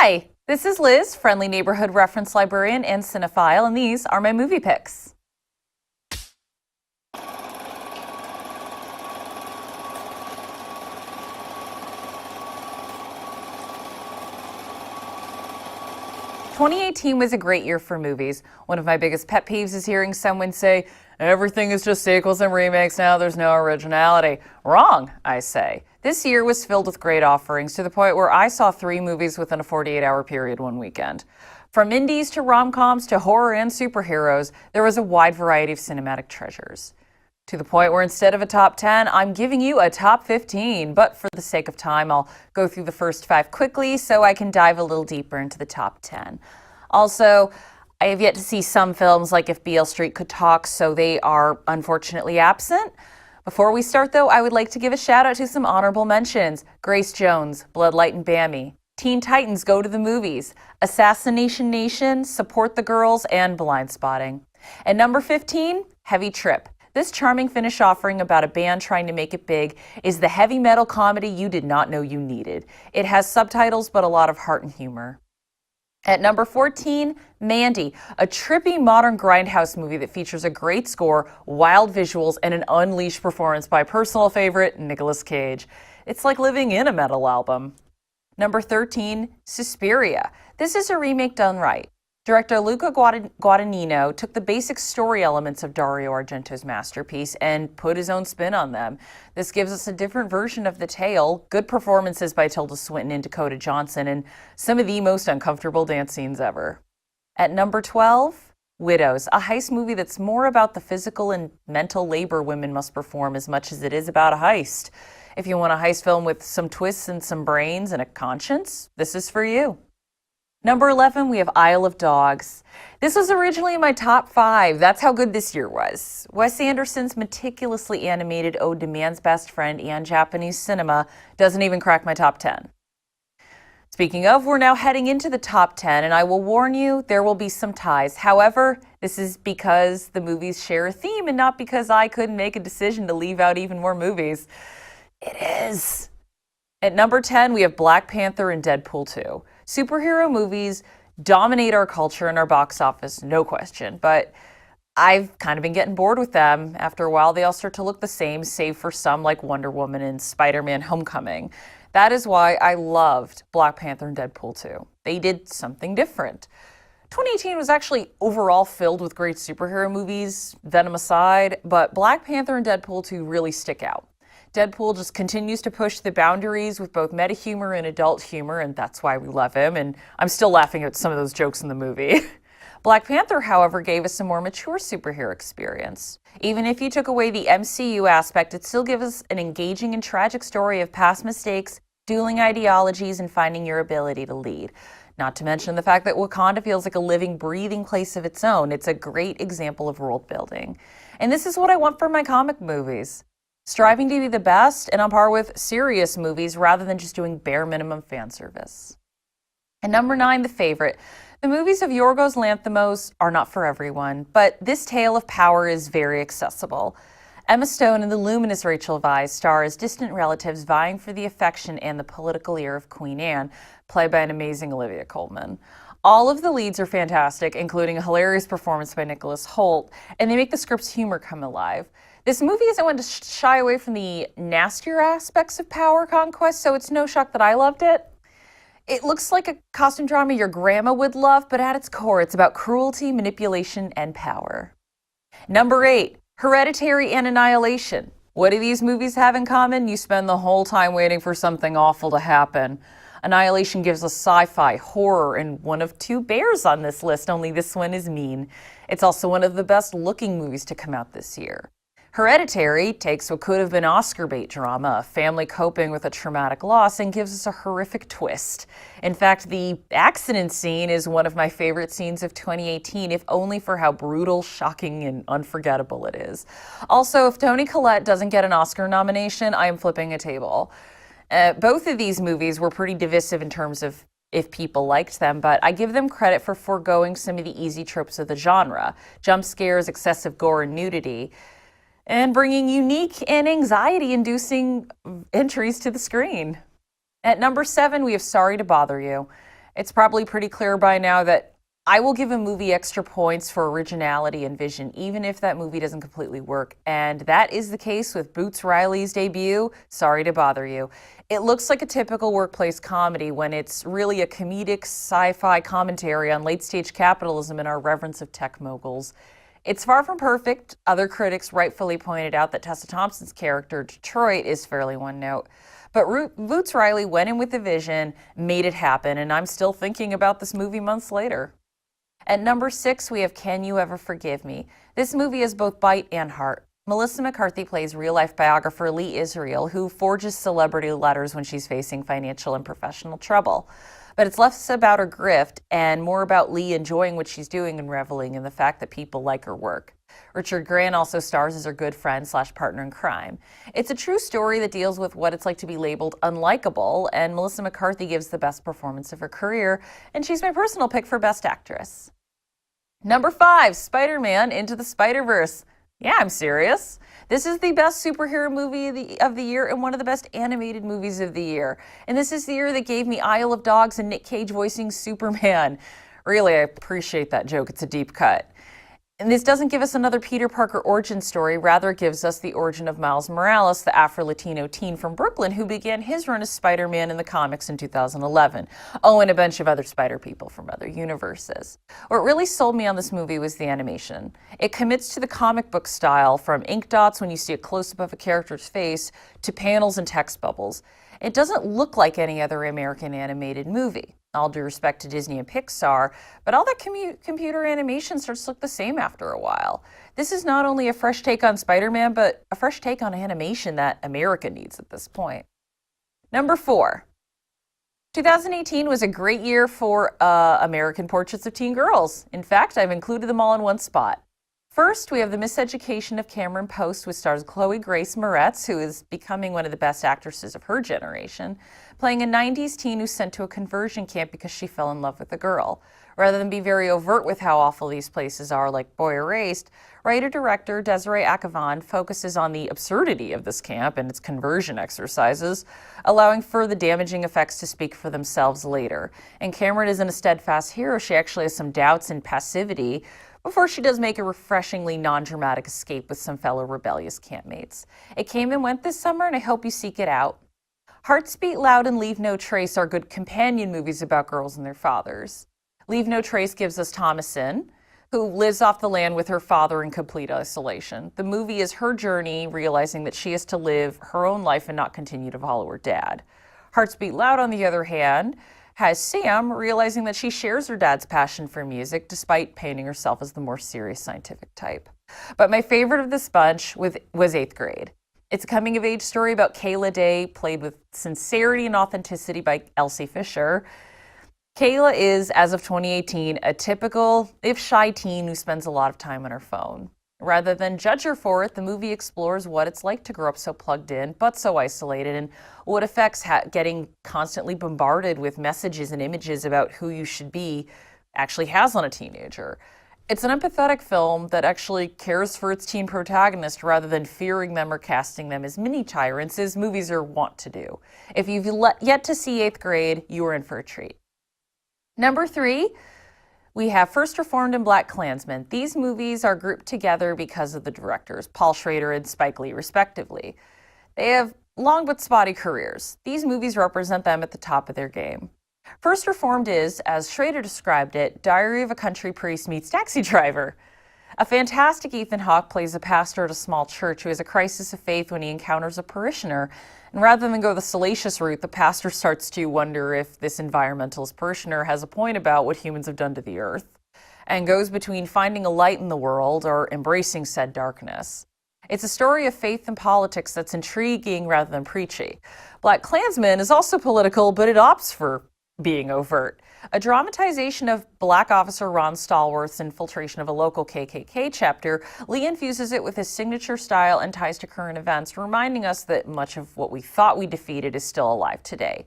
Hi, this is Liz, friendly neighborhood reference librarian and cinephile, and these are my movie picks. "2018 was a great year for movies. One of my biggest pet peeves is hearing someone say, everything is just sequels and remakes now, there's no originality. Wrong, I say. This year was filled with great offerings to the point where I saw 3 movies within a 48-hour period one weekend. From indies to rom-coms to horror and superheroes, there was a wide variety of cinematic treasures. To the point where instead of a top 10, I'm giving you a top 15. But for the sake of time, I'll go through the first 5 quickly so I can dive a little deeper into the top 10. Also, I have yet to see some films like If Beale Street Could Talk, so they are unfortunately absent. Before we start, though, I would like to give a shout out to some honorable mentions. Grace Jones, Bloodlight and Bammy, Teen Titans Go to the Movies, Assassination Nation, Support the Girls, and Blindspotting. At number 15, Heavy Trip. This charming Finnish offering about a band trying to make it big is the heavy metal comedy you did not know you needed. It has subtitles but a lot of heart and humor. At number 14, Mandy, a trippy modern grindhouse movie that features a great score, wild visuals, and an unleashed performance by personal favorite Nicolas Cage. It's like living in a metal album. Number 13, Suspiria. This is a remake done right. Director Luca Guadagnino took the basic story elements of Dario Argento's masterpiece and put his own spin on them. This gives us a different version of the tale, good performances by Tilda Swinton and Dakota Johnson, and some of the most uncomfortable dance scenes ever. At number 12, Widows, a heist movie that's more about the physical and mental labor women must perform as much as it is about a heist. If you want a heist film with some twists and some brains and a conscience, this is for you. Number 11, we have Isle of Dogs. This was originally in my top 5. That's how good this year was. Wes Anderson's meticulously animated ode to man's best friend and Japanese cinema doesn't even crack my top 10. Speaking of, we're now heading into the top 10, and I will warn you, there will be some ties. However, this is because the movies share a theme and not because I couldn't make a decision to leave out even more movies. It is. At number 10, we have Black Panther and Deadpool 2. Superhero movies dominate our culture and our box office, no question, but I've kind of been getting bored with them. After a while, they all start to look the same, save for some like Wonder Woman and Spider-Man Homecoming. That is why I loved Black Panther and Deadpool 2. They did something different. 2018 was actually overall filled with great superhero movies, Venom aside, but Black Panther and Deadpool 2 really stick out. Deadpool just continues to push the boundaries with both meta humor and adult humor, and that's why we love him, and I'm still laughing at some of those jokes in the movie. Black Panther, however, gave us a more mature superhero experience. Even if you took away the MCU aspect, it still gives us an engaging and tragic story of past mistakes, dueling ideologies, and finding your ability to lead. Not to mention the fact that Wakanda feels like a living, breathing place of its own. It's a great example of world building. And this is what I want for my comic movies. Striving to be the best and on par with serious movies rather than just doing bare minimum fan service. And number 9, the favorite. The movies of Yorgos Lanthimos are not for everyone, but this tale of power is very accessible. Emma Stone and the luminous Rachel Weisz star as distant relatives vying for the affection and the political ear of Queen Anne, played by an amazing Olivia Colman. All of the leads are fantastic, including a hilarious performance by Nicholas Hoult, and they make the script's humor come alive. This movie isn't one to shy away from the nastier aspects of power conquest, so it's no shock that I loved it. It looks like a costume drama your grandma would love, but at its core, it's about cruelty, manipulation, and power. Number 8, Hereditary and Annihilation. What do these movies have in common? You spend the whole time waiting for something awful to happen. Annihilation gives us sci-fi, horror, and one of 2 bears on this list, only this one is mean. It's also one of the best looking movies to come out this year. Hereditary takes what could have been Oscar bait drama, a family coping with a traumatic loss, and gives us a horrific twist. In fact, the accident scene is one of my favorite scenes of 2018, if only for how brutal, shocking, and unforgettable it is. Also, if Toni Collette doesn't get an Oscar nomination, I am flipping a table. Both of these movies were pretty divisive in terms of if people liked them, but I give them credit for foregoing some of the easy tropes of the genre, jump scares, excessive gore, and nudity, and bringing unique and anxiety-inducing entries to the screen. At number 7, we have Sorry to Bother You. It's probably pretty clear by now that I will give a movie extra points for originality and vision, even if that movie doesn't completely work. And that is the case with Boots Riley's debut, Sorry to Bother You. It looks like a typical workplace comedy when it's really a comedic sci-fi commentary on late-stage capitalism and our reverence of tech moguls. It's far from perfect. Other critics rightfully pointed out that Tessa Thompson's character, Detroit, is fairly one note. But Boots Riley went in with a vision, made it happen, and I'm still thinking about this movie months later. At number 6, we have Can You Ever Forgive Me? This movie has both bite and heart. Melissa McCarthy plays real-life biographer Lee Israel, who forges celebrity letters when she's facing financial and professional trouble. But it's less about her grift and more about Lee enjoying what she's doing and reveling in the fact that people like her work. Richard Grant also stars as her good friend / partner in crime. It's a true story that deals with what it's like to be labeled unlikable, and Melissa McCarthy gives the best performance of her career, and she's my personal pick for Best Actress. Number 5, Spider-Man Into the Spider-Verse. Yeah, I'm serious. This is the best superhero movie of the year and one of the best animated movies of the year. And this is the year that gave me Isle of Dogs and Nick Cage voicing Superman. Really, I appreciate that joke. It's a deep cut. And this doesn't give us another Peter Parker origin story, rather it gives us the origin of Miles Morales, the Afro-Latino teen from Brooklyn who began his run as Spider-Man in the comics in 2011. Oh, and a bunch of other Spider people from other universes. What really sold me on this movie was the animation. It commits to the comic book style, from ink dots when you see a close-up of a character's face to panels and text bubbles. It doesn't look like any other American animated movie. All due respect to Disney and Pixar, but all that computer animation starts to look the same after a while. This is not only a fresh take on Spider-Man, but a fresh take on animation that America needs at this point. Number 4. 2018 was a great year for American portraits of teen girls. In fact, I've included them all in one spot. First, we have The Miseducation of Cameron Post, which stars Chloe Grace Moretz, who is becoming one of the best actresses of her generation, playing a 90s teen who's sent to a conversion camp because she fell in love with a girl. Rather than be very overt with how awful these places are, like Boy Erased, writer-director Desiree Akhavan focuses on the absurdity of this camp and its conversion exercises, allowing for the damaging effects to speak for themselves later. And Cameron isn't a steadfast hero. She actually has some doubts and passivity before she does make a refreshingly non-dramatic escape with some fellow rebellious campmates. It came and went this summer, and I hope you seek it out. Hearts Beat Loud and Leave No Trace are good companion movies about girls and their fathers. Leave No Trace gives us Thomasin, who lives off the land with her father in complete isolation. The movie is her journey, realizing that she has to live her own life and not continue to follow her dad. Hearts Beat Loud, on the other hand, has Sam realizing that she shares her dad's passion for music despite painting herself as the more serious scientific type. But my favorite of this bunch was 8th Grade. It's a coming-of-age story about Kayla Day, played with sincerity and authenticity by Elsie Fisher. Kayla is, as of 2018, a typical, if shy teen who spends a lot of time on her phone. Rather than judge her for it, the movie explores what it's like to grow up so plugged in, but so isolated, and what effects getting constantly bombarded with messages and images about who you should be actually has on a teenager. It's an empathetic film that actually cares for its teen protagonist rather than fearing them or casting them as mini tyrants, as movies are wont to do. If you've yet to see 8th Grade, you are in for a treat. Number 3, we have First Reformed and Black Klansman. These movies are grouped together because of the directors, Paul Schrader and Spike Lee, respectively. They have long but spotty careers. These movies represent them at the top of their game. First Reformed is, as Schrader described it, Diary of a Country Priest meets Taxi Driver. A fantastic Ethan Hawke plays a pastor at a small church who has a crisis of faith when he encounters a parishioner. And rather than go the salacious route, the pastor starts to wonder if this environmentalist parishioner has a point about what humans have done to the earth, and goes between finding a light in the world or embracing said darkness. It's a story of faith and politics that's intriguing rather than preachy. Black Klansman is also political, but it opts for being overt. A dramatization of Black officer Ron Stallworth's infiltration of a local KKK chapter, Lee infuses it with his signature style and ties to current events, reminding us that much of what we thought we defeated is still alive today.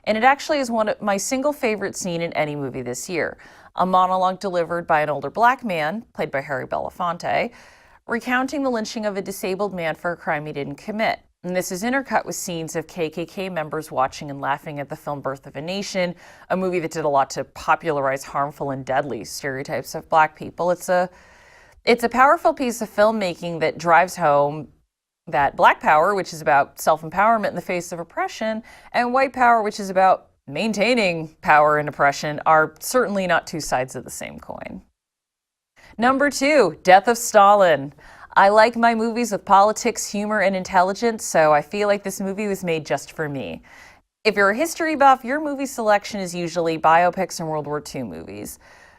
And it actually is one of my single favorite scene in any movie this year. A monologue delivered by an older black man, played by Harry Belafonte, recounting the lynching of a disabled man for a crime he didn't commit. And this is intercut with scenes of KKK members watching and laughing at the film Birth of a Nation, a movie that did a lot to popularize harmful and deadly stereotypes of Black people. It's a powerful piece of filmmaking that drives home that Black power, which is about self-empowerment in the face of oppression, and white power, which is about maintaining power and oppression, are certainly not two sides of the same coin. Number 2, Death of Stalin. I like my movies with politics, humor, and intelligence, so I feel like this movie was made just for me. If you're a history buff, your movie selection is usually biopics and World War II movies.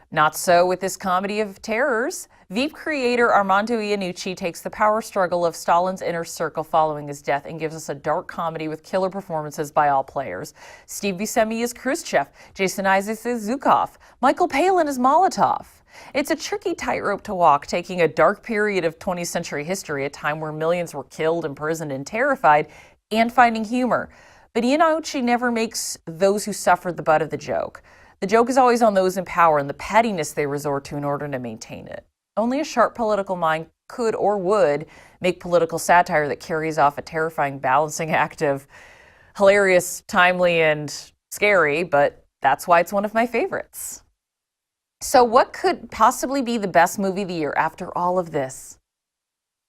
Not so with this comedy of terrors. Veep creator Armando Iannucci takes the power struggle of Stalin's inner circle following his death and gives us a dark comedy with killer performances by all players. Steve Buscemi is Khrushchev, Jason Isaacs is Zhukov, Michael Palin is Molotov. It's a tricky tightrope to walk, taking a dark period of 20th century history, a time where millions were killed, imprisoned, and terrified, and finding humor. But Iannucci never makes those who suffered the butt of the joke. The joke is always on those in power and the pettiness they resort to in order to maintain it. Only a sharp political mind could or would make political satire that carries off a terrifying balancing act of hilarious, timely, and scary, but that's why it's one of my favorites. So what could possibly be the best movie of the year after all of this?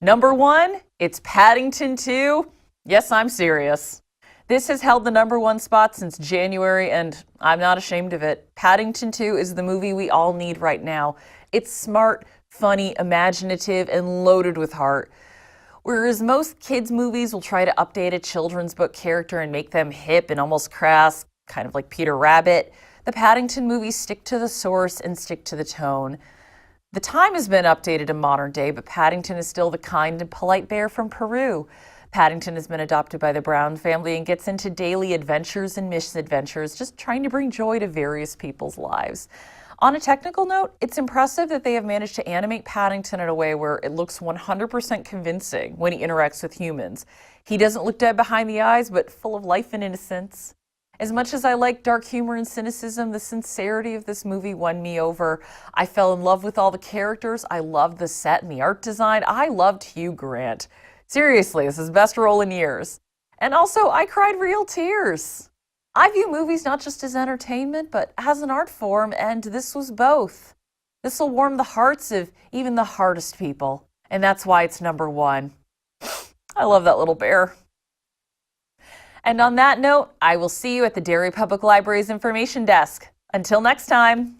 Number 1, it's Paddington 2. Yes, I'm serious. This has held the number 1 spot since January, and I'm not ashamed of it. Paddington 2 is the movie we all need right now. It's smart, funny, imaginative, and loaded with heart. Whereas most kids' movies will try to update a children's book character and make them hip and almost crass, kind of like Peter Rabbit, the Paddington movies stick to the source and stick to the tone. The time has been updated to modern day, but Paddington is still the kind and polite bear from Peru. Paddington has been adopted by the Brown family and gets into daily adventures and misadventures, just trying to bring joy to various people's lives. On a technical note, it's impressive that they have managed to animate Paddington in a way where it looks 100% convincing when he interacts with humans. He doesn't look dead behind the eyes, but full of life and innocence. As much as I like dark humor and cynicism, the sincerity of this movie won me over. I fell in love with all the characters. I loved the set and the art design. I loved Hugh Grant. Seriously, this is his best role in years. And also, I cried real tears. I view movies not just as entertainment, but as an art form, and this was both. This will warm the hearts of even the hardest people, and that's why it's number 1. I love that little bear. And on that note, I will see you at the Derry Public Library's information desk. Until next time.